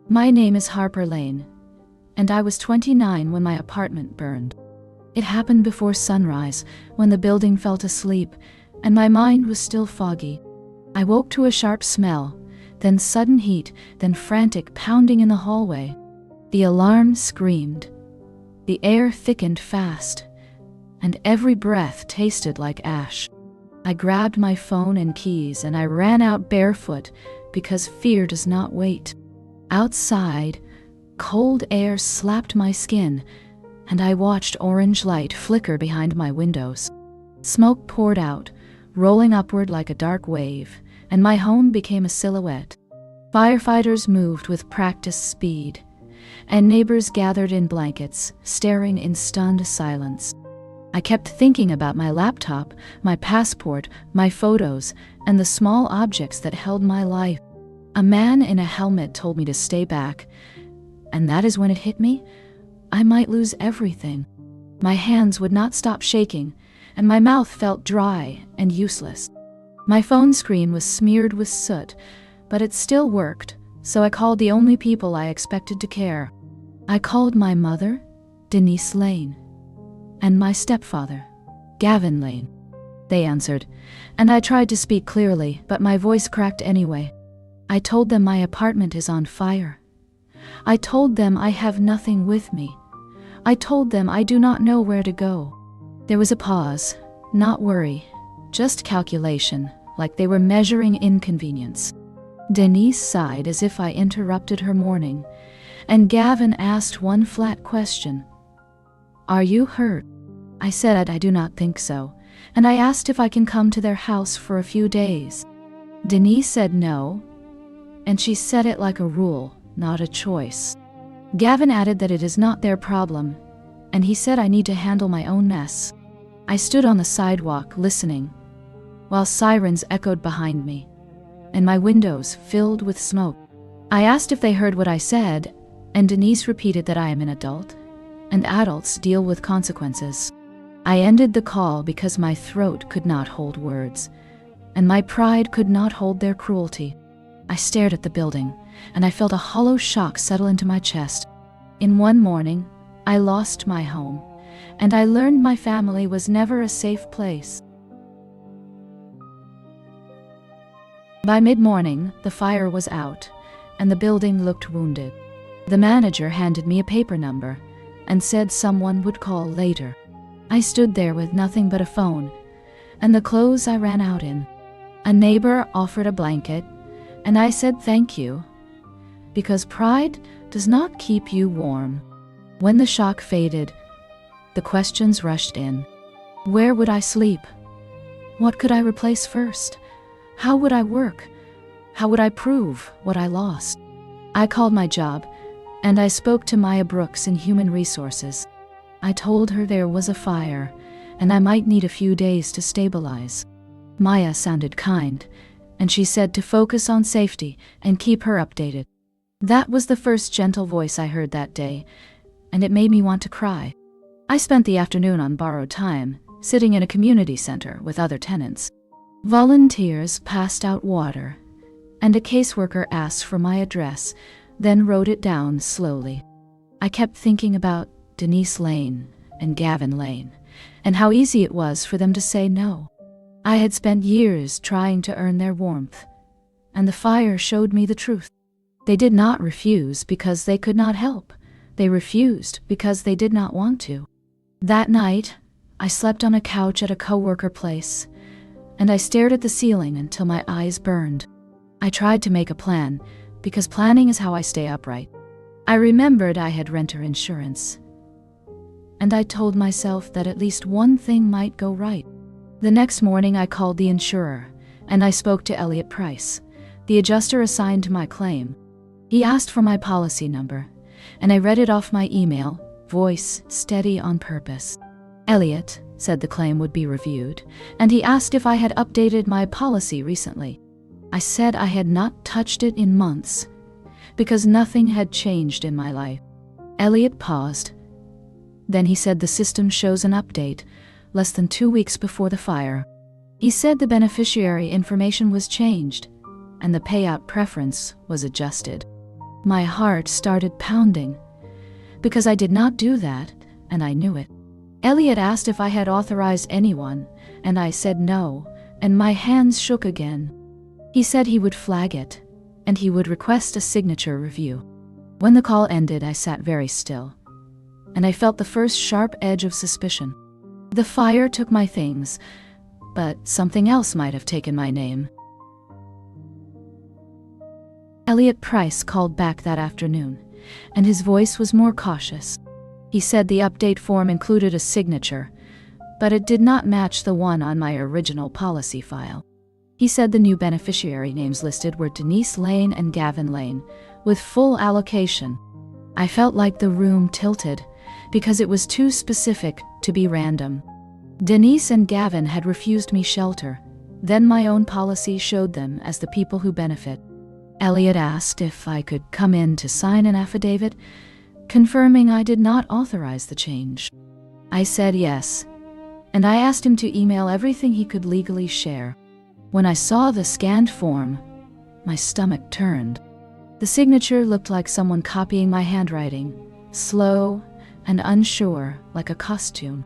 My name is Harper Lane, and I was 29 when my apartment burned. It happened before sunrise, when the building fell asleep, and my mind was still foggy. I woke to a sharp smell, then sudden heat, then frantic pounding in the hallway. The alarm screamed. The air thickened fast, and every breath tasted like ash. I grabbed my phone and keys and I ran out barefoot because fear does not wait. Outside, cold air slapped my skin, and I watched orange light flicker behind my windows. Smoke poured out, rolling upward like a dark wave, and my home became a silhouette. Firefighters moved with practiced speed, and neighbors gathered in blankets, staring in stunned silence. I kept thinking about my laptop, my passport, my photos, and the small objects that held my life. A man in a helmet told me to stay back, and that is when it hit me. I might lose everything. My hands would not stop shaking, and my mouth felt dry and useless. My phone screen was smeared with soot, but it still worked, so I called the only people I expected to care. I called my mother, Denise Lane, and my stepfather, Gavin Lane. They answered, and I tried to speak clearly, but my voice cracked anyway. I told them my apartment is on fire. I told them I have nothing with me. I told them I do not know where to go. There was a pause, not worry, just calculation, like they were measuring inconvenience. Denise sighed as if I interrupted her morning, and Gavin asked one flat question. "Are you hurt?" I said I do not think so, and I asked if I can come to their house for a few days. Denise said no, and she said it like a rule, not a choice. Gavin added that it is not their problem, and he said I need to handle my own mess. I stood on the sidewalk listening, while sirens echoed behind me, and my windows filled with smoke. I asked if they heard what I said, and Denise repeated that I am an adult, and adults deal with consequences. I ended the call because my throat could not hold words, and my pride could not hold their cruelty. I stared at the building, and I felt a hollow shock settle into my chest. In one morning, I lost my home, and I learned my family was never a safe place. By mid-morning, the fire was out, and the building looked wounded. The manager handed me a paper number and said someone would call later. I stood there with nothing but a phone and the clothes I ran out in. A neighbor offered a blanket, and I said thank you, because pride does not keep you warm. When the shock faded, the questions rushed in. Where would I sleep? What could I replace first? How would I work? How would I prove what I lost? I called my job, and I spoke to Maya Brooks in Human Resources. I told her there was a fire, and I might need a few days to stabilize. Maya sounded kind, and she said to focus on safety and keep her updated. That was the first gentle voice I heard that day, and it made me want to cry. I spent the afternoon on borrowed time, sitting in a community center with other tenants. Volunteers passed out water, and a caseworker asked for my address, then wrote it down slowly. I kept thinking about Denise Lane and Gavin Lane, and how easy it was for them to say no. I had spent years trying to earn their warmth, and the fire showed me the truth. They did not refuse because they could not help. They refused because they did not want to. That night, I slept on a couch at a coworker place, and I stared at the ceiling until my eyes burned. I tried to make a plan, because planning is how I stay upright. I remembered I had renter insurance, and I told myself that at least one thing might go right. The next morning I called the insurer, and I spoke to Elliot Price, the adjuster assigned to my claim. He asked for my policy number, and I read it off my email, voice steady on purpose. Elliot said the claim would be reviewed, and he asked if I had updated my policy recently. I said I had not touched it in months, because nothing had changed in my life. Elliot paused. Then he said the system shows an update, less than 2 weeks before the fire. He said the beneficiary information was changed, and the payout preference was adjusted. My heart started pounding, because I did not do that, and I knew it. Elliot asked if I had authorized anyone, and I said no, and my hands shook again. He said he would flag it, and he would request a signature review. When the call ended, I sat very still, and I felt the first sharp edge of suspicion. The fire took my things, but something else might have taken my name. Elliot Price called back that afternoon, and his voice was more cautious. He said the update form included a signature, but it did not match the one on my original policy file. He said the new beneficiary names listed were Denise Lane and Gavin Lane, with full allocation. I felt like the room tilted, because it was too specific to be random. Denise and Gavin had refused me shelter. Then my own policy showed them as the people who benefit. Elliot asked if I could come in to sign an affidavit, confirming I did not authorize the change. I said yes, and I asked him to email everything he could legally share. When I saw the scanned form, my stomach turned. The signature looked like someone copying my handwriting, slow and unsure, like a costume.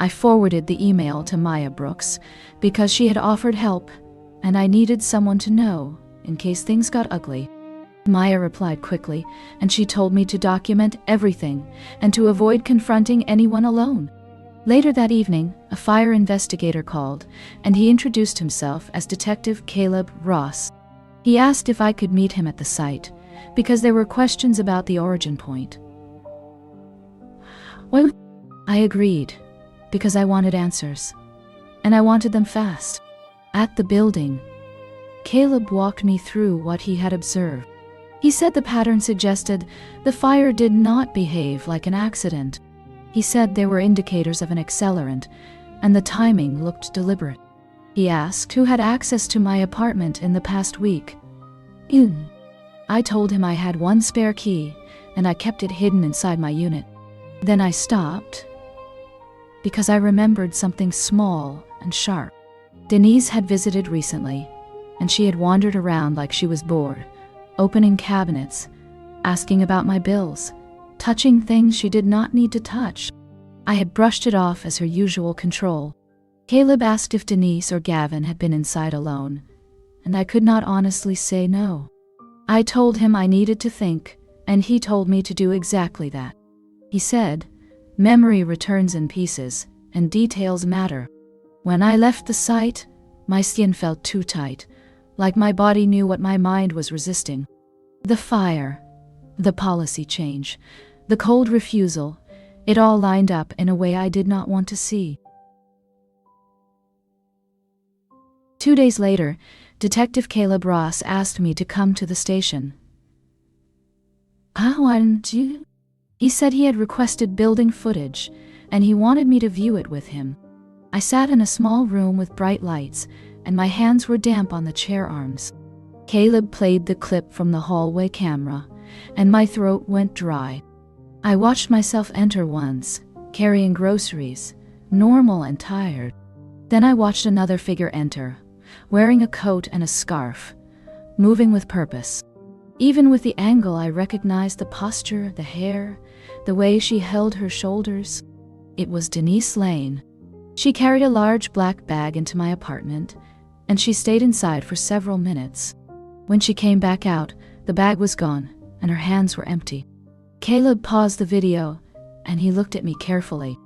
I forwarded the email to Maya Brooks because she had offered help, and I needed someone to know in case things got ugly. Maya replied quickly, and she told me to document everything and to avoid confronting anyone alone. Later that evening, a fire investigator called, and he introduced himself as Detective Caleb Ross. He asked if I could meet him at the site, because there were questions about the origin point. Well, I agreed, because I wanted answers, and I wanted them fast. At the building, Caleb walked me through what he had observed. He said the pattern suggested the fire did not behave like an accident. He said there were indicators of an accelerant, and the timing looked deliberate. He asked who had access to my apartment in the past week. I told him I had one spare key, and I kept it hidden inside my unit. Then I stopped, because I remembered something small and sharp. Denise had visited recently, and she had wandered around like she was bored, opening cabinets, asking about my bills, touching things she did not need to touch. I had brushed it off as her usual control. Caleb asked if Denise or Gavin had been inside alone, and I could not honestly say no. I told him I needed to think, and he told me to do exactly that. He said, "Memory returns in pieces, and details matter." When I left the site, my skin felt too tight, like my body knew what my mind was resisting. The fire, the policy change, the cold refusal, it all lined up in a way I did not want to see. 2 days later, Detective Caleb Ross asked me to come to the station. How aren't you? He said he had requested building footage, and he wanted me to view it with him. I sat in a small room with bright lights, and my hands were damp on the chair arms. Caleb played the clip from the hallway camera, and my throat went dry. I watched myself enter once, carrying groceries, normal and tired. Then I watched another figure enter, wearing a coat and a scarf, moving with purpose. Even with the angle, I recognized the posture, the hair, the way she held her shoulders. It was Denise Lane. She carried a large black bag into my apartment, and she stayed inside for several minutes. When she came back out, the bag was gone, and her hands were empty. Caleb paused the video, and he looked at me carefully.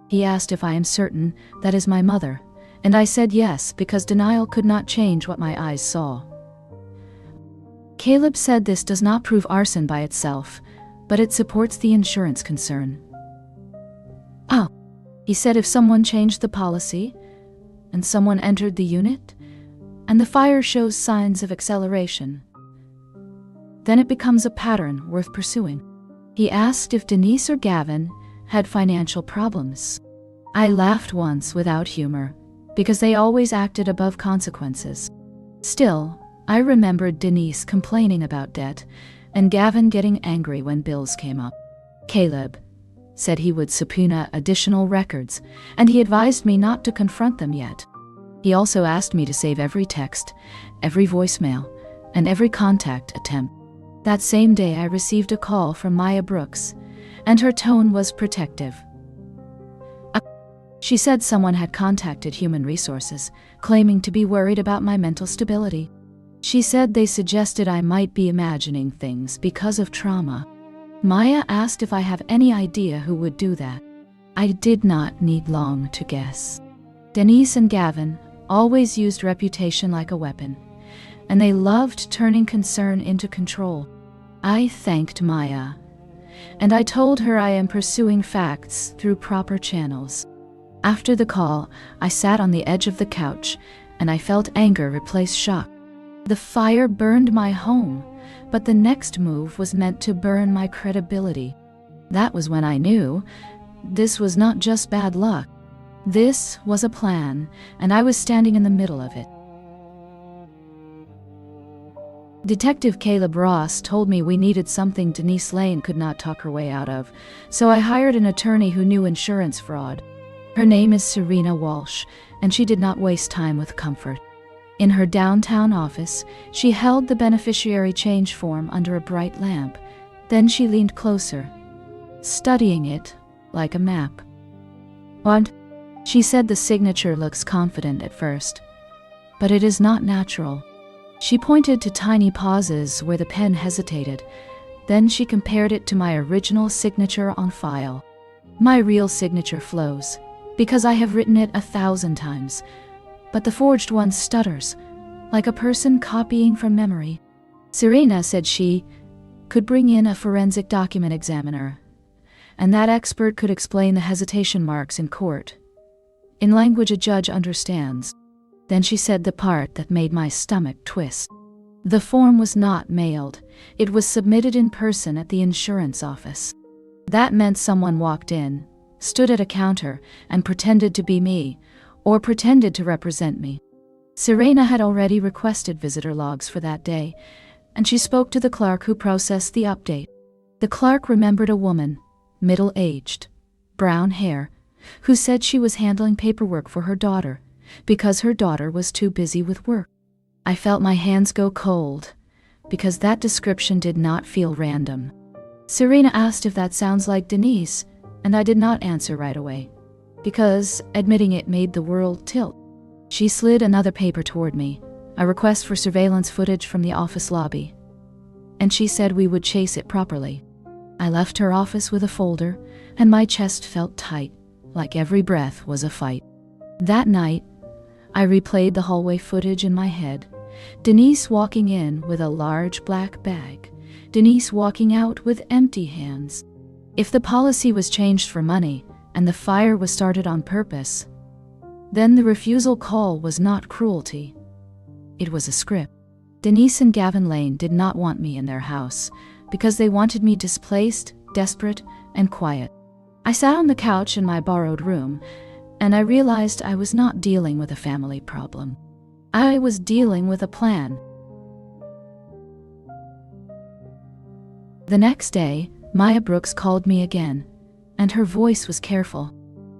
He asked if I am certain that is my mother, and I said yes, because denial could not change what my eyes saw. Caleb said this does not prove arson by itself, but it supports the insurance concern. Oh, he said if someone changed the policy, and someone entered the unit, and the fire shows signs of acceleration, then it becomes a pattern worth pursuing. He asked if Denise or Gavin had financial problems. I laughed once without humor, because they always acted above consequences. Still, I remembered Denise complaining about debt, and Gavin getting angry when bills came up. Caleb said he would subpoena additional records, and he advised me not to confront them yet. He also asked me to save every text, every voicemail, and every contact attempt. That same day I received a call from Maya Brooks, and her tone was protective. She said someone had contacted Human Resources, claiming to be worried about my mental stability. She said they suggested I might be imagining things because of trauma. Maya asked if I have any idea who would do that. I did not need long to guess. Denise and Gavin always used reputation like a weapon, and they loved turning concern into control. I thanked Maya, and I told her I am pursuing facts through proper channels. After the call, I sat on the edge of the couch, and I felt anger replace shock. The fire burned my home, but the next move was meant to burn my credibility. That was when I knew this was not just bad luck. This was a plan, and I was standing in the middle of it. Detective Caleb Ross told me we needed something Denise Lane could not talk her way out of, so I hired an attorney who knew insurance fraud. Her name is Serena Walsh, and she did not waste time with comfort. In her downtown office, she held the beneficiary change form under a bright lamp. Then she leaned closer, studying it like a map. "What?" She said. "The signature looks confident at first, but it is not natural." She pointed to tiny pauses where the pen hesitated. Then she compared it to my original signature on file. My real signature flows, because I have written it 1,000 times, but the forged one stutters, like a person copying from memory. Serena said she could bring in a forensic document examiner, and that expert could explain the hesitation marks in court, in language a judge understands. Then she said the part that made my stomach twist. The form was not mailed. It was submitted in person at the insurance office. That meant someone walked in, stood at a counter, and pretended to be me, or pretended to represent me. Serena had already requested visitor logs for that day, and she spoke to the clerk who processed the update. The clerk remembered a woman, middle-aged, brown hair, who said she was handling paperwork for her daughter, because her daughter was too busy with work. I felt my hands go cold, because that description did not feel random. Serena asked if that sounds like Denise, and I did not answer right away, because admitting it made the world tilt. She slid another paper toward me, a request for surveillance footage from the office lobby, and she said we would chase it properly. I left her office with a folder, and my chest felt tight, like every breath was a fight. That night, I replayed the hallway footage in my head. Denise walking in with a large black bag. Denise walking out with empty hands. If the policy was changed for money, and the fire was started on purpose, then the refusal call was not cruelty. It was a script. Denise and Gavin Lane did not want me in their house, because they wanted me displaced, desperate, and quiet. I sat on the couch in my borrowed room, and I realized I was not dealing with a family problem. I was dealing with a plan. The next day, Maya Brooks called me again, and her voice was careful.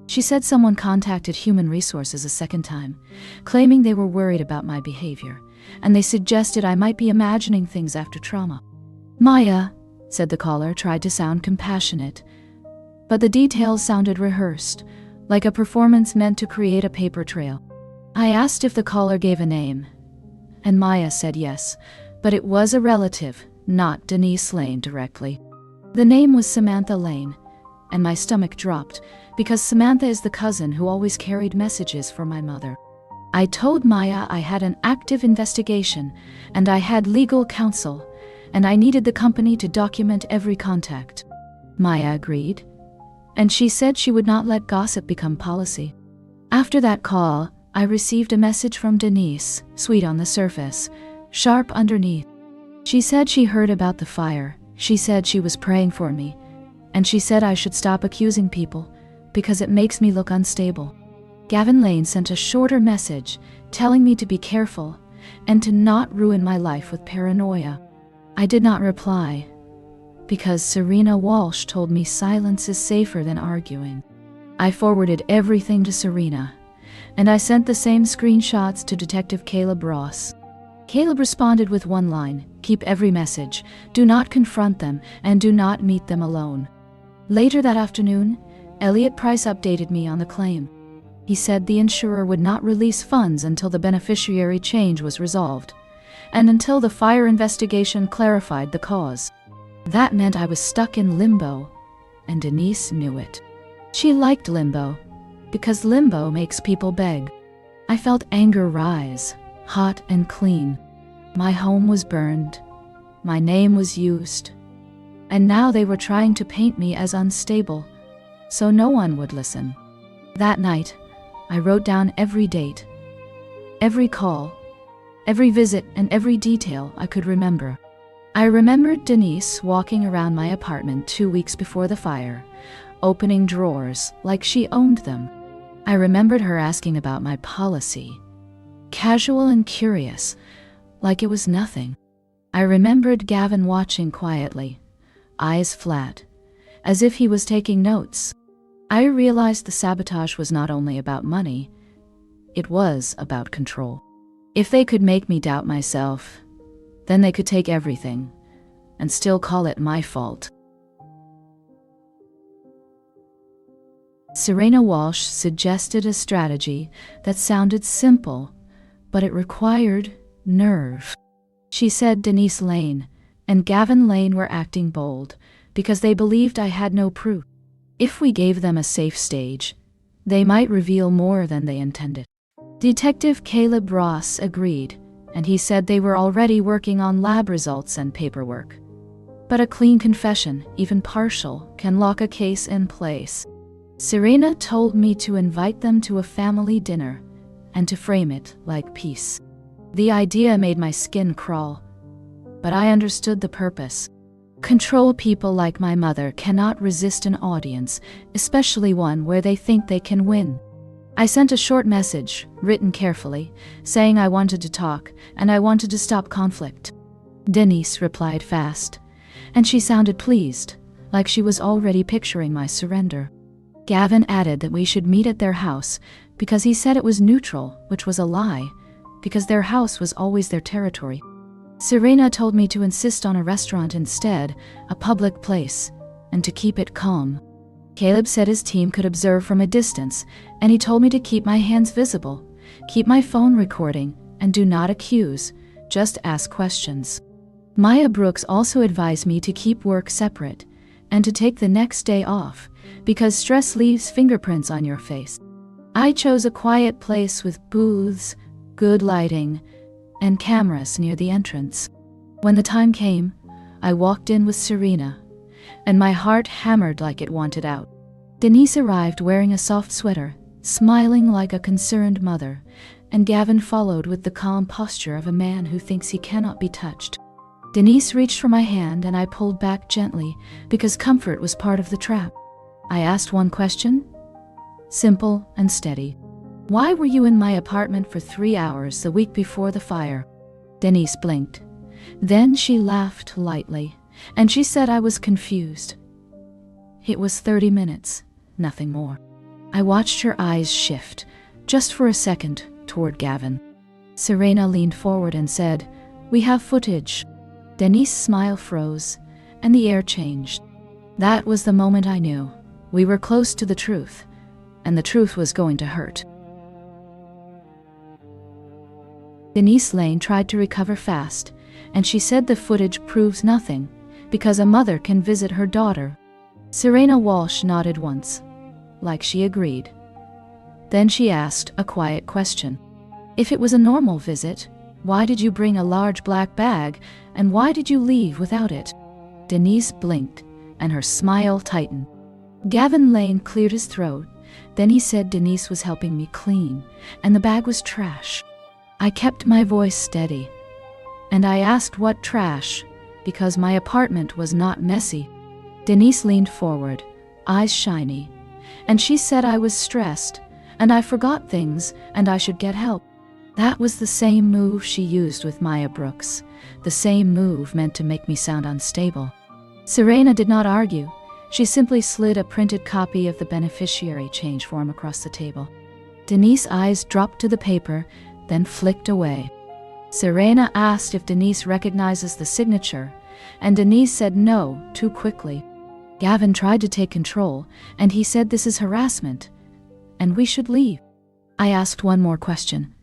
She said someone contacted Human Resources a second time, claiming they were worried about my behavior, and they suggested I might be imagining things after trauma. "Maya," said the caller, tried to sound compassionate, but the details sounded rehearsed, like a performance meant to create a paper trail. I asked if the caller gave a name, and Maya said yes, but it was a relative, not Denise Lane directly. The name was Samantha Lane, and my stomach dropped, because Samantha is the cousin who always carried messages for my mother. I told Maya I had an active investigation, and I had legal counsel, and I needed the company to document every contact. Maya agreed, and she said she would not let gossip become policy. After that call, I received a message from Denise, sweet on the surface, sharp underneath. She said she heard about the fire. She said she was praying for me, and she said I should stop accusing people, because it makes me look unstable. Gavin Lane sent a shorter message, telling me to be careful, and to not ruin my life with paranoia. I did not reply, because Serena Walsh told me silence is safer than arguing. I forwarded everything to Serena, and I sent the same screenshots to Detective Caleb Ross. Caleb responded with one line, Keep every message. Do not confront them, and do not meet them alone. Later that afternoon, Elliot Price updated me on the claim. He said the insurer would not release funds until the beneficiary change was resolved, and until the fire investigation clarified the cause. That meant I was stuck in limbo, and Denise knew it. She liked limbo, because limbo makes people beg. I felt anger rise, hot and clean. My home was burned. My name was used. And now they were trying to paint me as unstable, so no one would listen. That night, I wrote down every date, every call, every visit, and every detail I could remember. I remembered Denise walking around my apartment 2 weeks before the fire, opening drawers like she owned them. I remembered her asking about my policy, casual and curious, like it was nothing. I remembered Gavin watching quietly, eyes flat, as if he was taking notes. I realized the sabotage was not only about money, it was about control. If they could make me doubt myself, then they could take everything and still call it my fault. Serena Walsh suggested a strategy that sounded simple, but it required nerve. She said Denise Lane and Gavin Lane were acting bold because they believed I had no proof. If we gave them a safe stage, they might reveal more than they intended. Detective Caleb Ross agreed, and he said they were already working on lab results and paperwork. But a clean confession, even partial, can lock a case in place. Serena told me to invite them to a family dinner and to frame it like peace. The idea made my skin crawl, but I understood the purpose. Control people like my mother cannot resist an audience, especially one where they think they can win. I sent a short message, written carefully, saying I wanted to talk and I wanted to stop conflict. Denise replied fast, and she sounded pleased, like she was already picturing my surrender. Gavin added that we should meet at their house because he said it was neutral, which was a lie, because their house was always their territory. Serena told me to insist on a restaurant instead, a public place, and to keep it calm. Caleb said his team could observe from a distance, and he told me to keep my hands visible, keep my phone recording, and do not accuse, just ask questions. Maya Brooks also advised me to keep work separate, and to take the next day off, because stress leaves fingerprints on your face. I chose a quiet place with booths, good lighting, and cameras near the entrance. When the time came, I walked in with Serena, and my heart hammered like it wanted out. Denise arrived wearing a soft sweater, smiling like a concerned mother, and Gavin followed with the calm posture of a man who thinks he cannot be touched. Denise reached for my hand and I pulled back gently because comfort was part of the trap. I asked one question, simple and steady. Why were you in my apartment for 3 hours the week before the fire? Denise blinked. Then she laughed lightly, and she said I was confused. It was 30 minutes, nothing more. I watched her eyes shift, just for a second, toward Gavin. Serena leaned forward and said, "We have footage." Denise's smile froze, and the air changed. That was the moment I knew. We were close to the truth, and the truth was going to hurt. Denise Lane tried to recover fast, and she said the footage proves nothing, because a mother can visit her daughter. Serena Walsh nodded once, like she agreed. Then she asked a quiet question. If it was a normal visit, why did you bring a large black bag, and why did you leave without it? Denise blinked, and her smile tightened. Gavin Lane cleared his throat. Then he said Denise was helping me clean, and the bag was trash. I kept my voice steady, and I asked what trash, because my apartment was not messy. Denise leaned forward, eyes shiny, and she said I was stressed, and I forgot things, and I should get help. That was the same move she used with Maya Brooks, the same move meant to make me sound unstable. Serena did not argue. She simply slid a printed copy of the beneficiary change form across the table. Denise's eyes dropped to the paper, then flicked away. Serena asked if Denise recognizes the signature, and Denise said no, too quickly. Gavin tried to take control, and he said this is harassment, and we should leave. I asked one more question,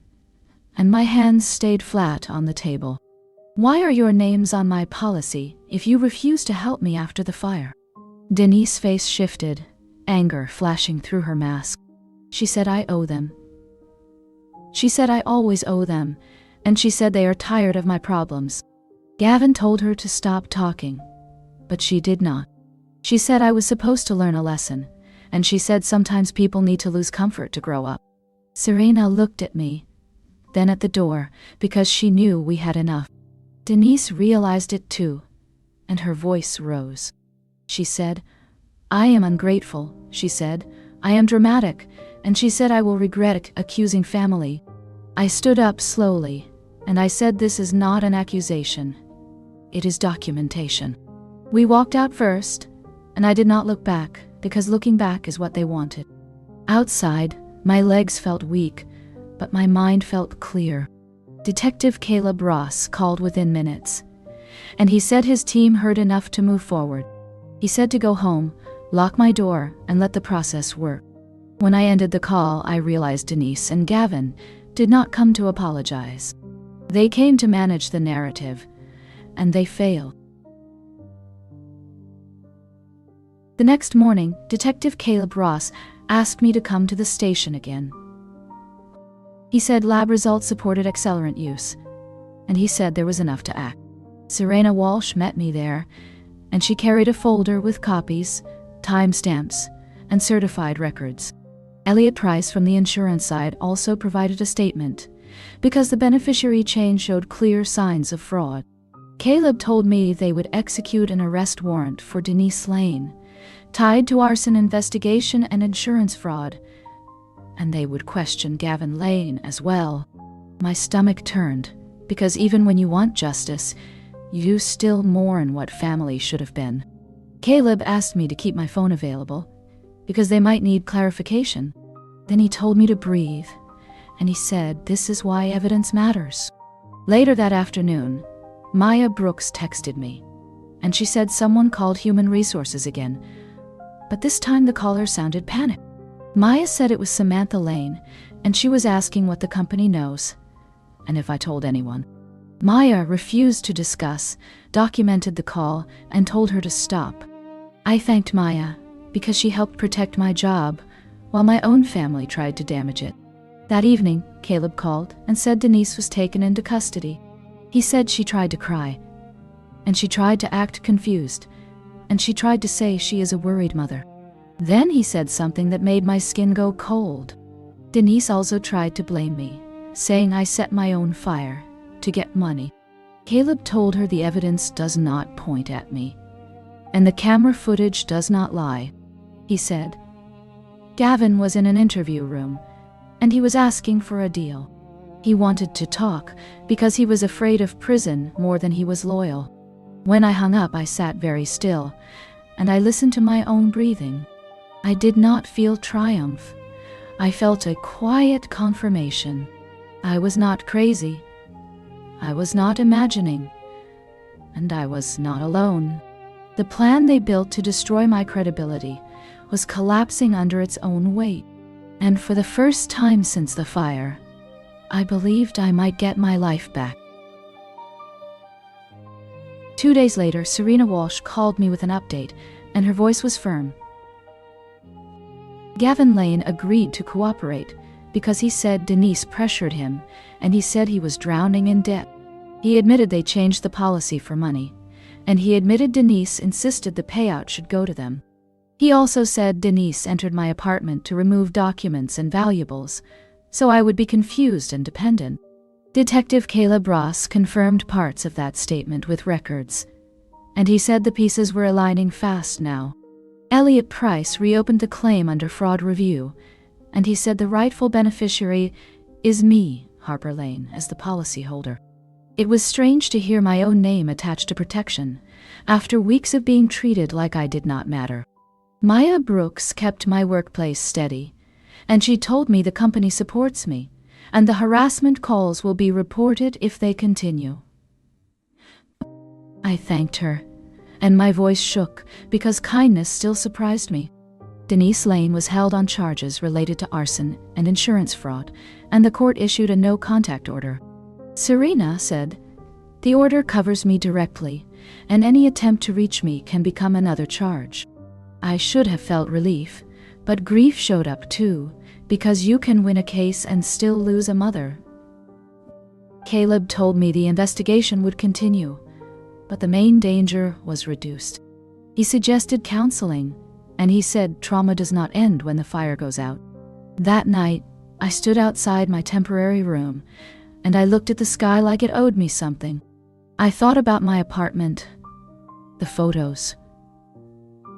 and my hands stayed flat on the table. Why are your names on my policy if you refuse to help me after the fire? Denise's face shifted, anger flashing through her mask. She said I owe them. She said I always owe them, and she said they are tired of my problems. Gavin told her to stop talking, but she did not. She said I was supposed to learn a lesson, and she said sometimes people need to lose comfort to grow up. Serena looked at me, then at the door, because she knew we had enough. Denise realized it too, and her voice rose. She said, I am ungrateful, she said. I am dramatic, and she said I will regret accusing family. I stood up slowly, and I said this is not an accusation. It is documentation. We walked out first, and I did not look back, because looking back is what they wanted. Outside, my legs felt weak, but my mind felt clear. Detective Caleb Ross called within minutes, and he said his team heard enough to move forward. He said to go home, lock my door, and let the process work. When I ended the call, I realized Denise and Gavin did not come to apologize. They came to manage the narrative, and they failed. The next morning, Detective Caleb Ross asked me to come to the station again. He said lab results supported accelerant use, and he said there was enough to act. Serena Walsh met me there, and she carried a folder with copies, timestamps, and certified records. Elliot Price from the insurance side also provided a statement, because the beneficiary chain showed clear signs of fraud. Caleb told me they would execute an arrest warrant for Denise Lane, tied to arson investigation and insurance fraud, and they would question Gavin Lane as well. My stomach turned, because even when you want justice, you still mourn what family should have been. Caleb asked me to keep my phone available, because they might need clarification. Then he told me to breathe, and he said this is why evidence matters. Later that afternoon, Maya Brooks texted me, and she said someone called Human Resources again, but this time the caller sounded panicked. Maya said it was Samantha Lane, and she was asking what the company knows, and if I told anyone. Maya refused to discuss, documented the call, and told her to stop. I thanked Maya, because she helped protect my job, while my own family tried to damage it. That evening, Caleb called and said Denise was taken into custody. He said she tried to cry, and she tried to act confused, and she tried to say she is a worried mother. Then he said something that made my skin go cold. Denise also tried to blame me, saying I set my own fire to get money. Caleb told her the evidence does not point at me, and the camera footage does not lie. He said, Gavin was in an interview room, and he was asking for a deal. He wanted to talk because he was afraid of prison more than he was loyal. When I hung up, I sat very still, and I listened to my own breathing. I did not feel triumph. I felt a quiet confirmation. I was not crazy. I was not imagining. And I was not alone. The plan they built to destroy my credibility was collapsing under its own weight. And for the first time since the fire, I believed I might get my life back. 2 days later, Serena Walsh called me with an update, and her voice was firm. Gavin Lane agreed to cooperate because he said Denise pressured him, and he said he was drowning in debt. He admitted they changed the policy for money, and he admitted Denise insisted the payout should go to them. He also said Denise entered my apartment to remove documents and valuables, so I would be confused and dependent. Detective Caleb Ross confirmed parts of that statement with records, and he said the pieces were aligning fast now. Elliot Price reopened the claim under fraud review, and he said the rightful beneficiary is me, Harper Lane, as the policyholder. It was strange to hear my own name attached to protection, after weeks of being treated like I did not matter. Maya Brooks kept my workplace steady, and she told me the company supports me, and the harassment calls will be reported if they continue." I thanked her, and my voice shook because kindness still surprised me. Denise Lane was held on charges related to arson and insurance fraud, and the court issued a no-contact order. Serena said, "The order covers me directly, and any attempt to reach me can become another charge." I should have felt relief, but grief showed up too, because you can win a case and still lose a mother. Caleb told me the investigation would continue, but the main danger was reduced. He suggested counseling, and he said trauma does not end when the fire goes out. That night, I stood outside my temporary room, and I looked at the sky like it owed me something. I thought about my apartment, the photos,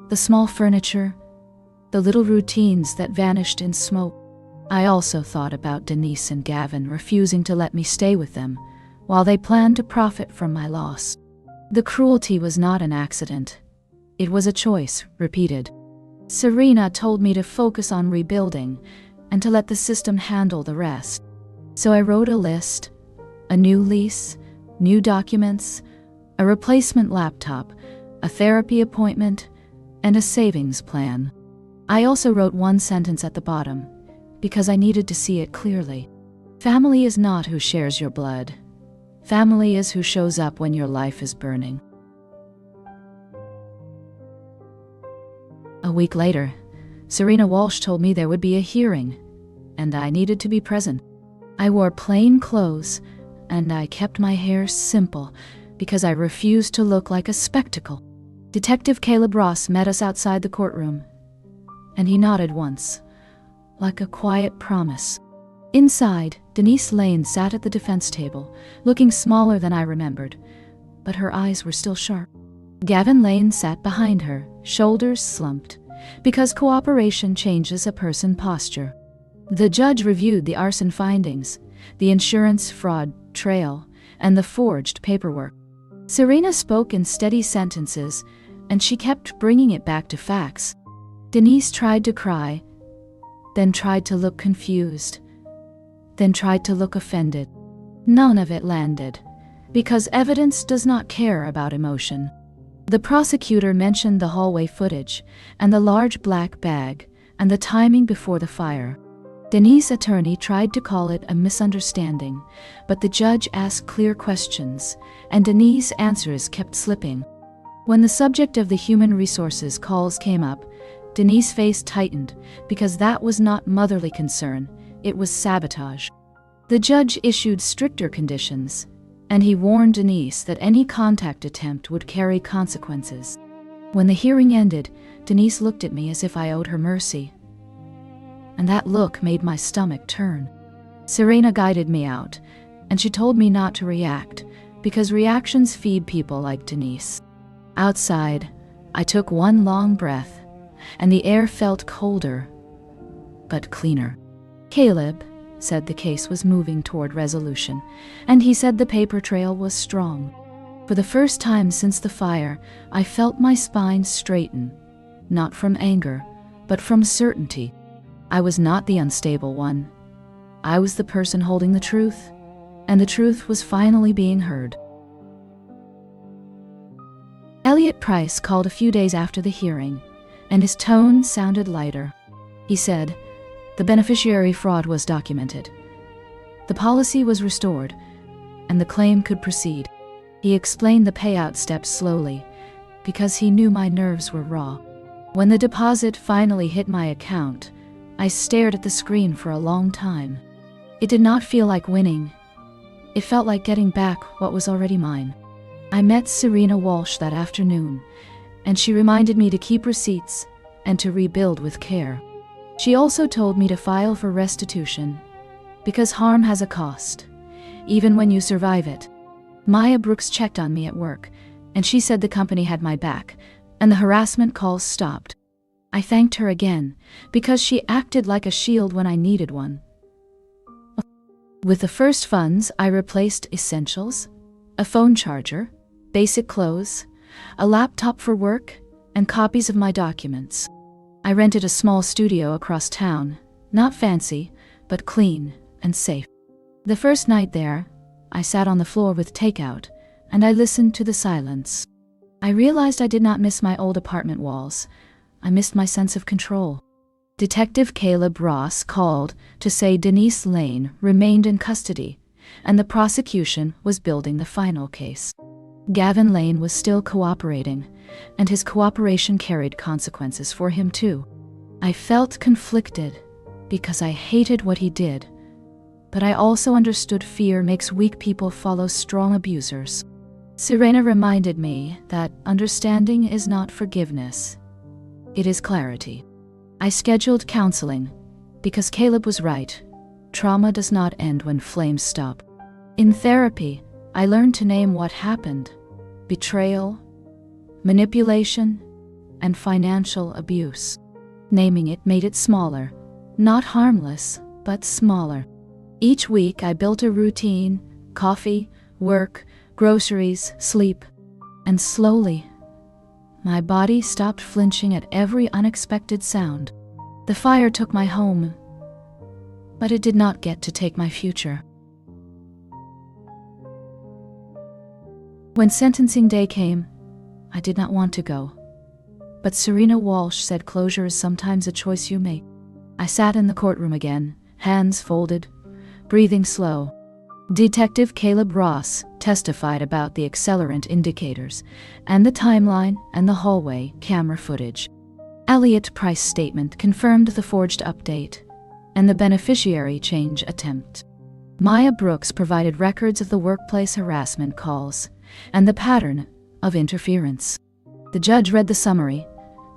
the small furniture, the little routines that vanished in smoke. I also thought about Denise and Gavin refusing to let me stay with them, while they planned to profit from my loss. The cruelty was not an accident. It was a choice, repeated. Serena told me to focus on rebuilding and to let the system handle the rest. So I wrote a list, a new lease, new documents, a replacement laptop, a therapy appointment, and a savings plan. I also wrote one sentence at the bottom, because I needed to see it clearly. Family is not who shares your blood. Family is who shows up when your life is burning. A week later, Serena Walsh told me there would be a hearing, and I needed to be present. I wore plain clothes, and I kept my hair simple because I refused to look like a spectacle. Detective Caleb Ross met us outside the courtroom, and he nodded once, like a quiet promise. Inside, Denise Lane sat at the defense table, looking smaller than I remembered, but her eyes were still sharp. Gavin Lane sat behind her, shoulders slumped, because cooperation changes a person's posture. The judge reviewed the arson findings, the insurance fraud trail, and the forged paperwork. Serena spoke in steady sentences, and she kept bringing it back to facts. Denise tried to cry, then tried to look confused, then tried to look offended. None of it landed, because evidence does not care about emotion. The prosecutor mentioned the hallway footage, and the large black bag, and the timing before the fire. Denise's attorney tried to call it a misunderstanding, but the judge asked clear questions, and Denise's answers kept slipping. When the subject of the human resources calls came up, Denise's face tightened, because that was not motherly concern, it was sabotage. The judge issued stricter conditions, and he warned Denise that any contact attempt would carry consequences. When the hearing ended, Denise looked at me as if I owed her mercy, and that look made my stomach turn. Serena guided me out, and she told me not to react, because reactions feed people like Denise. Outside, I took one long breath, and the air felt colder, but cleaner. Caleb said the case was moving toward resolution, and he said the paper trail was strong. For the first time since the fire, I felt my spine straighten, not from anger, but from certainty. I was not the unstable one. I was the person holding the truth, and the truth was finally being heard. Elliot Price called a few days after the hearing, and his tone sounded lighter. He said, "The beneficiary fraud was documented. The policy was restored, and the claim could proceed." He explained the payout steps slowly, because he knew my nerves were raw. When the deposit finally hit my account, I stared at the screen for a long time. It did not feel like winning. It felt like getting back what was already mine. I met Serena Walsh that afternoon, and she reminded me to keep receipts and to rebuild with care. She also told me to file for restitution, because harm has a cost, even when you survive it. Maya Brooks checked on me at work, and she said the company had my back, and the harassment calls stopped. I thanked her again, because she acted like a shield when I needed one. With the first funds, I replaced essentials, a phone charger, basic clothes, a laptop for work, and copies of my documents. I rented a small studio across town, not fancy, but clean and safe. The first night there, I sat on the floor with takeout, and I listened to the silence. I realized I did not miss my old apartment walls. I missed my sense of control. Detective Caleb Ross called to say Denise Lane remained in custody, and the prosecution was building the final case. Gavin Lane was still cooperating, and his cooperation carried consequences for him too. I felt conflicted because I hated what he did, but I also understood fear makes weak people follow strong abusers. Serena reminded me that understanding is not forgiveness. It is clarity. I scheduled counseling because Caleb was right. Trauma does not end when flames stop. In therapy, I learned to name what happened: betrayal, manipulation, and financial abuse. Naming it made it smaller, not harmless, but smaller. Each week I built a routine: coffee, work, groceries, sleep. And slowly, my body stopped flinching at every unexpected sound. The fire took my home, but it did not get to take my future. When sentencing day came, I did not want to go. But Serena Walsh said closure is sometimes a choice you make. I sat in the courtroom again, hands folded, breathing slow. Detective Caleb Ross testified about the accelerant indicators, and the timeline and the hallway camera footage. Elliot Price's statement confirmed the forged update and the beneficiary change attempt. Maya Brooks provided records of the workplace harassment calls and the pattern of interference. The judge read the summary,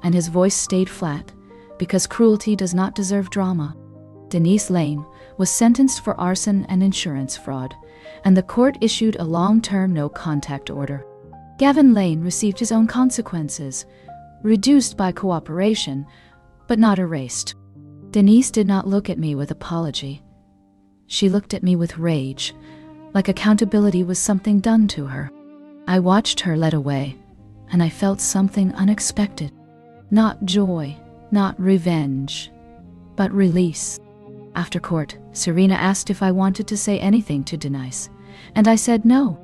and his voice stayed flat, because cruelty does not deserve drama. Denise Lane was sentenced for arson and insurance fraud, and the court issued a long-term no-contact order. Gavin Lane received his own consequences, reduced by cooperation, but not erased. Denise did not look at me with apology. She looked at me with rage, like accountability was something done to her. I watched her led away, and I felt something unexpected. Not joy, not revenge, but release. After court, Serena asked if I wanted to say anything to Denise, and I said no.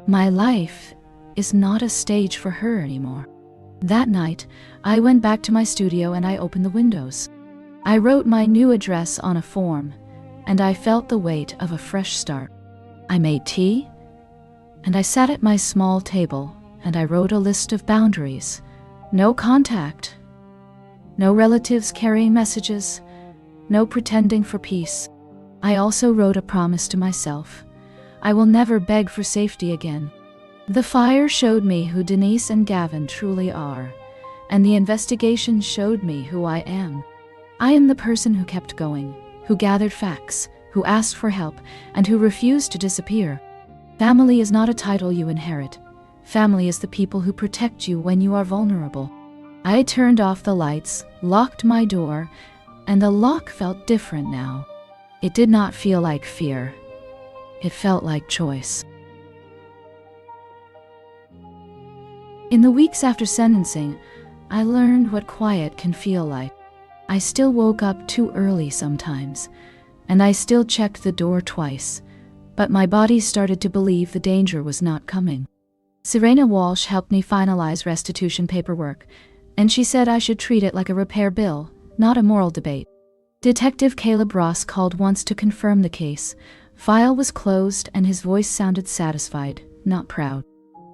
My life is not a stage for her anymore. That night, I went back to my studio and I opened the windows. I wrote my new address on a form, and I felt the weight of a fresh start. I made tea, and I sat at my small table, and I wrote a list of boundaries. No contact. No relatives carrying messages. No pretending for peace. I also wrote a promise to myself. I will never beg for safety again. The fire showed me who Denise and Gavin truly are, and the investigation showed me who I am. I am the person who kept going, who gathered facts, who asked for help, and who refused to disappear. Family is not a title you inherit. Family is the people who protect you when you are vulnerable. I turned off the lights, locked my door, and the lock felt different now. It did not feel like fear. It felt like choice. In the weeks after sentencing, I learned what quiet can feel like. I still woke up too early sometimes, and I still checked the door twice, but my body started to believe the danger was not coming. Serena Walsh helped me finalize restitution paperwork, and she said I should treat it like a repair bill, not a moral debate. Detective Caleb Ross called once to confirm the case. File was closed and his voice sounded satisfied, not proud.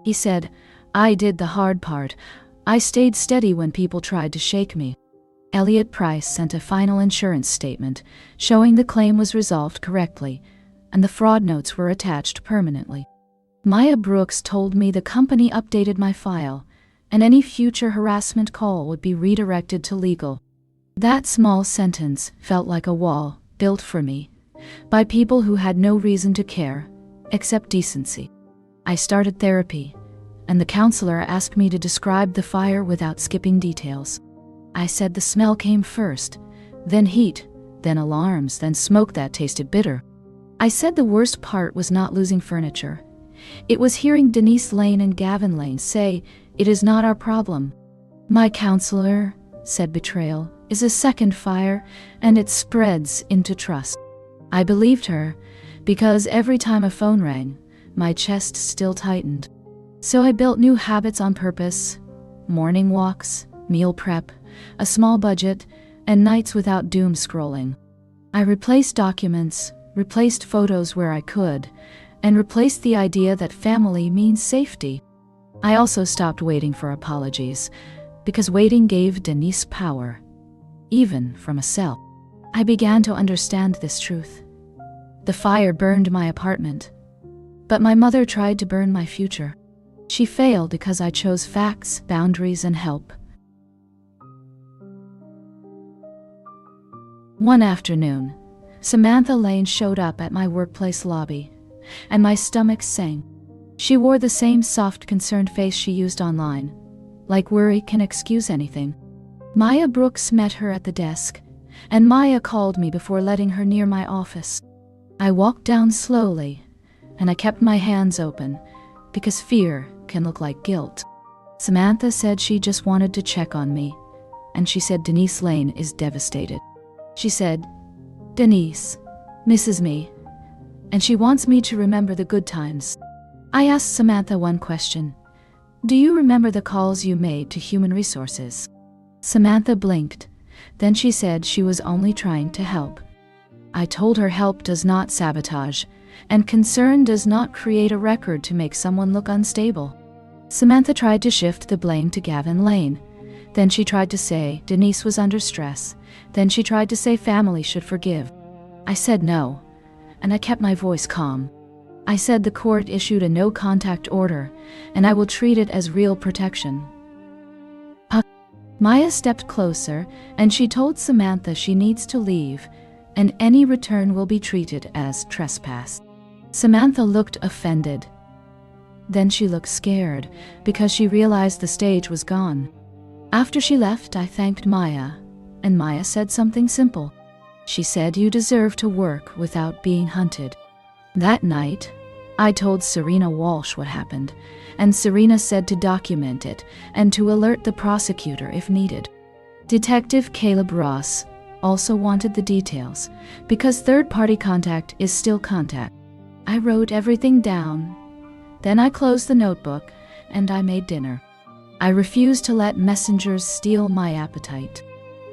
He said, "I did the hard part. I stayed steady when people tried to shake me." Elliot Price sent a final insurance statement showing the claim was resolved correctly, and the fraud notes were attached permanently. Maya Brooks told me the company updated my file, and any future harassment call would be redirected to legal. That small sentence felt like a wall built for me by people who had no reason to care, except decency. I started therapy, and the counselor asked me to describe the fire without skipping details. I said the smell came first, then heat, then alarms, then smoke that tasted bitter. I said the worst part was not losing furniture. It was hearing Denise Lane and Gavin Lane say, "It is not our problem." My counselor said betrayal is a second fire, and it spreads into trust. I believed her, because every time a phone rang, my chest still tightened. So I built new habits on purpose: morning walks, meal prep, a small budget, and nights without doom scrolling. I replaced documents, replaced photos where I could, and replaced the idea that family means safety. I also stopped waiting for apologies, because waiting gave Denise power, even from a cell. I began to understand this truth. The fire burned my apartment, but my mother tried to burn my future. She failed because I chose facts, boundaries, and help. One afternoon, Samantha Lane showed up at my workplace lobby, and my stomach sank. She wore the same soft, concerned face she used online, like worry can excuse anything. Maya Brooks met her at the desk, and Maya called me before letting her near my office. I walked down slowly, and I kept my hands open, because fear can look like guilt. Samantha said she just wanted to check on me, and she said Denise Lane is devastated. She said, "Denise misses me, and she wants me to remember the good times." I asked Samantha one question: "Do you remember the calls you made to human resources?" Samantha blinked. Then she said she was only trying to help. I told her help does not sabotage, and concern does not create a record to make someone look unstable. Samantha tried to shift the blame to Gavin Lane. Then she tried to say Denise was under stress. Then she tried to say family should forgive. I said no, and I kept my voice calm. I said the court issued a no-contact order, and I will treat it as real protection. Maya stepped closer, and she told Samantha she needs to leave, and any return will be treated as trespass. Samantha looked offended. Then she looked scared, because she realized the stage was gone. After she left, I thanked Maya, and Maya said something simple. She said, "You deserve to work without being hunted." That night, I told Serena Walsh what happened, and Serena said to document it and to alert the prosecutor if needed. Detective Caleb Ross also wanted the details, because third-party contact is still contact. I wrote everything down. Then I closed the notebook, and I made dinner. I refused to let messengers steal my appetite.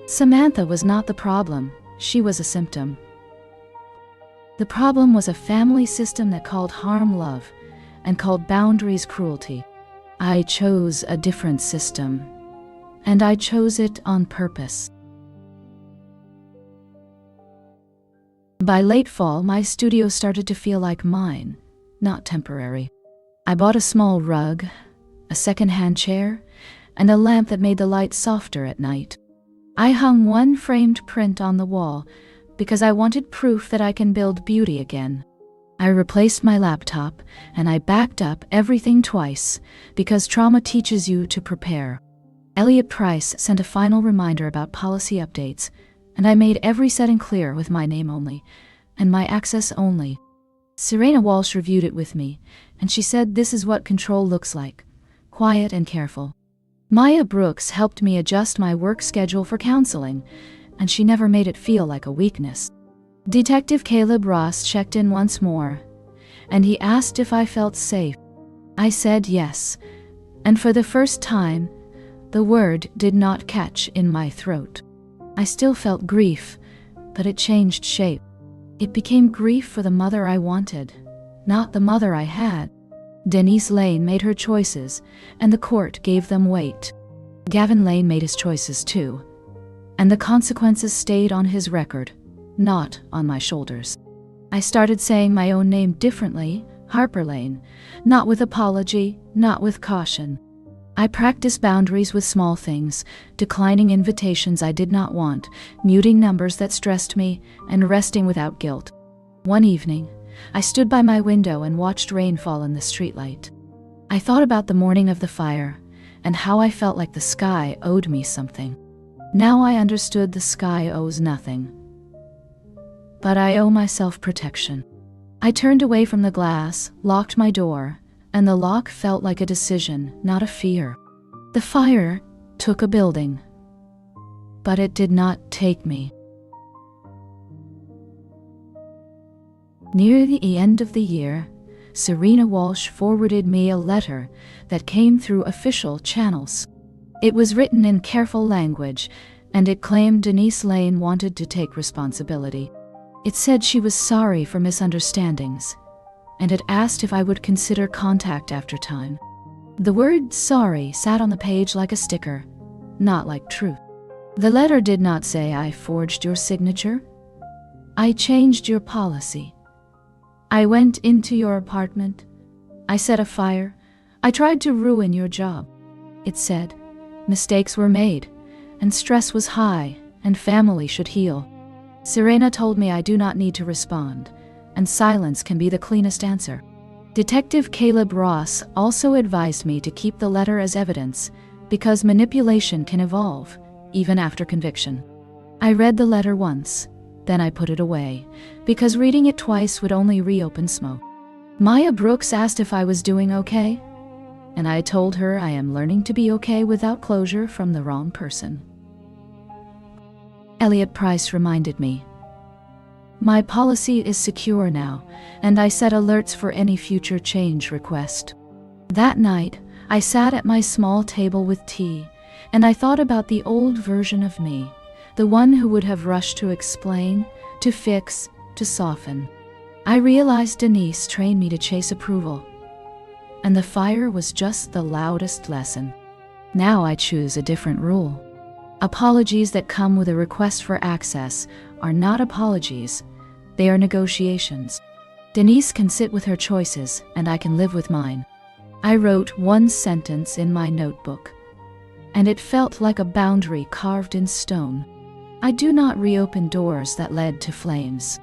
Samantha was not the problem, she was a symptom. The problem was a family system that called harm love, and called boundaries cruelty. I chose a different system, and I chose it on purpose. By late fall, my studio started to feel like mine, not temporary. I bought a small rug, a second-hand chair, and a lamp that made the light softer at night. I hung one framed print on the wall because I wanted proof that I can build beauty again. I replaced my laptop, and I backed up everything twice because trauma teaches you to prepare. Elliot Price sent a final reminder about policy updates, and I made every setting clear with my name only and my access only. Serena Walsh reviewed it with me, and she said this is what control looks like: quiet and careful. Maya Brooks helped me adjust my work schedule for counseling, and she never made it feel like a weakness. Detective Caleb Ross checked in once more, and he asked if I felt safe. I said yes, and for the first time, the word did not catch in my throat. I still felt grief, but it changed shape. It became grief for the mother I wanted, not the mother I had. Denise Lane made her choices, and the court gave them weight. Gavin Lane made his choices too, and the consequences stayed on his record, not on my shoulders. I started saying my own name differently, Harper Lane, not with apology, not with caution. I practiced boundaries with small things, declining invitations I did not want, muting numbers that stressed me, and resting without guilt. One evening, I stood by my window and watched rain fall in the streetlight. I thought about the morning of the fire, and how I felt like the sky owed me something. Now I understood the sky owes nothing. But I owe myself protection. I turned away from the glass, locked my door, and the lock felt like a decision, not a fear. The fire took a building, but it did not take me. Near the end of the year, Serena Walsh forwarded me a letter that came through official channels. It was written in careful language, and it claimed Denise Lane wanted to take responsibility. It said she was sorry for misunderstandings, and it asked if I would consider contact after time. The word sorry sat on the page like a sticker, not like truth. The letter did not say I forged your signature. I changed your policy. I went into your apartment. I set a fire. I tried to ruin your job. It said mistakes were made, and stress was high, and family should heal. Serena told me I do not need to respond, and silence can be the cleanest answer. Detective Caleb Ross also advised me to keep the letter as evidence, because manipulation can evolve, even after conviction. I read the letter once, then I put it away, because reading it twice would only reopen smoke. Maya Brooks asked if I was doing okay, and I told her I am learning to be okay without closure from the wrong person. Elliot Price reminded me. My policy is secure now, and I set alerts for any future change request. That night, I sat at my small table with tea, and I thought about the old version of me, the one who would have rushed to explain, to fix, to soften. I realized Denise trained me to chase approval, and the fire was just the loudest lesson. Now I choose a different rule. Apologies that come with a request for access are not apologies, they are negotiations. Denise can sit with her choices, and I can live with mine. I wrote one sentence in my notebook, and it felt like a boundary carved in stone. I do not reopen doors that led to flames.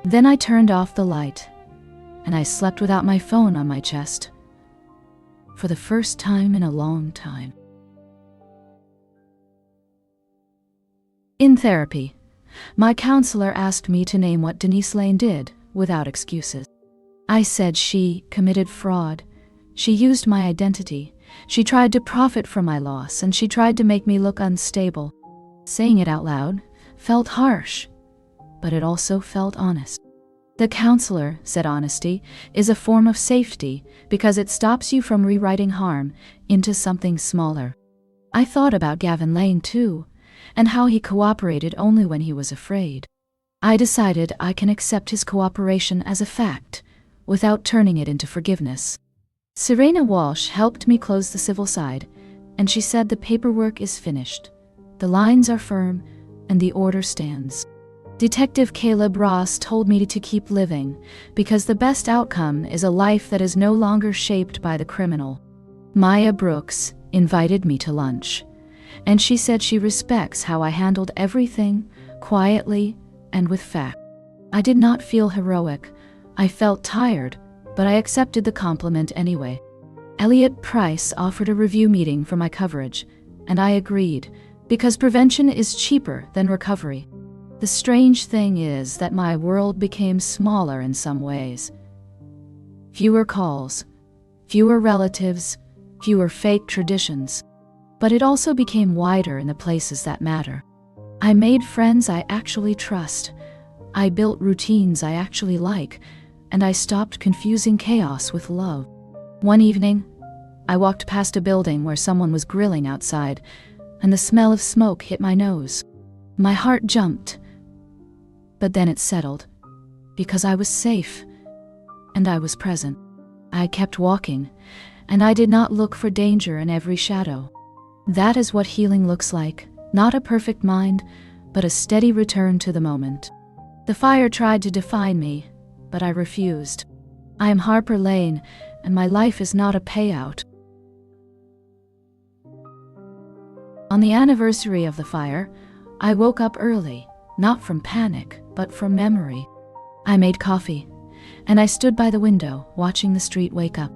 Then I turned off the light, and I slept without my phone on my chest. For the first time in a long time. In therapy, my counselor asked me to name what Denise Lane did, without excuses. I said she committed fraud. She used my identity. She tried to profit from my loss, and she tried to make me look unstable. Saying it out loud felt harsh, but it also felt honest. The counselor said honesty is a form of safety because it stops you from rewriting harm into something smaller. I thought about Gavin Lane too, and how he cooperated only when he was afraid. I decided I can accept his cooperation as a fact, without turning it into forgiveness. Serena Walsh helped me close the civil side, and she said the paperwork is finished. The lines are firm, and the order stands. Detective Caleb Ross told me to keep living, because the best outcome is a life that is no longer shaped by the criminal. Maya Brooks invited me to lunch, and she said she respects how I handled everything quietly and with fact. I did not feel heroic. I felt tired, but I accepted the compliment anyway. Elliot Price offered a review meeting for my coverage, and I agreed, because prevention is cheaper than recovery. The strange thing is that my world became smaller in some ways. Fewer calls, fewer relatives, fewer fake traditions. But it also became wider in the places that matter. I made friends I actually trust. I built routines I actually like, and I stopped confusing chaos with love. One evening, I walked past a building where someone was grilling outside, and the smell of smoke hit my nose. My heart jumped, but then it settled, because I was safe, and I was present. I kept walking, and I did not look for danger in every shadow. That is what healing looks like, not a perfect mind, but a steady return to the moment. The fire tried to define me, but I refused. I am Harper Lane, and my life is not a payout. On the anniversary of the fire, I woke up early, not from panic, but from memory. I made coffee, and I stood by the window, watching the street wake up.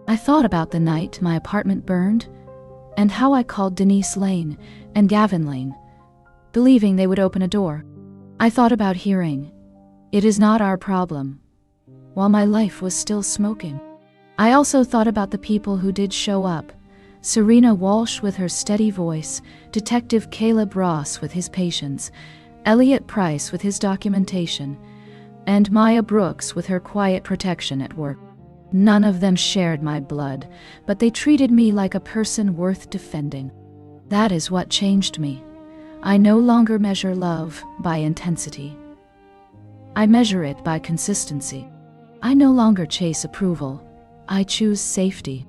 I thought about the night my apartment burned, and how I called Denise Lane and Gavin Lane, believing they would open a door. I thought about hearing, "It is not our problem," while my life was still smoking. I also thought about the people who did show up, Serena Walsh with her steady voice, Detective Caleb Ross with his patience, Elliot Price with his documentation, and Maya Brooks with her quiet protection at work. None of them shared my blood, but they treated me like a person worth defending. That is what changed me. I no longer measure love by intensity. I measure it by consistency. I no longer chase approval. I choose safety.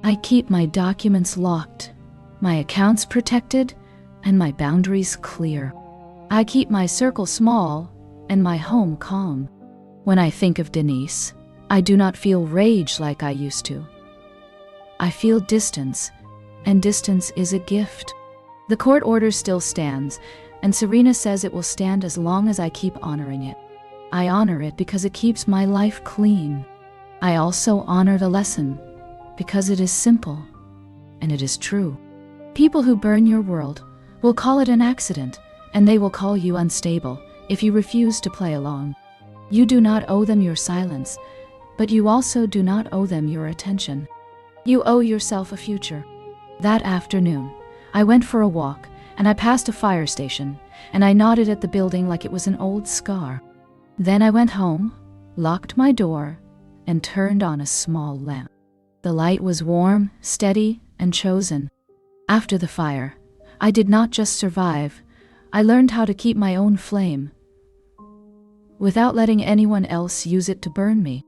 I keep my documents locked, my accounts protected, and my boundaries clear. I keep my circle small and my home calm. When I think of Denise, I do not feel rage like I used to. I feel distance, and distance is a gift. The court order still stands, and Serena says it will stand as long as I keep honoring it. I honor it because it keeps my life clean. I also honor the lesson because it is simple and it is true. People who burn your world will call it an accident, and they will call you unstable if you refuse to play along. You do not owe them your silence, but you also do not owe them your attention. You owe yourself a future. That afternoon, I went for a walk, and I passed a fire station, and I nodded at the building like it was an old scar. Then I went home, locked my door, and turned on a small lamp. The light was warm, steady, and chosen. After the fire, I did not just survive, I learned how to keep my own flame without letting anyone else use it to burn me.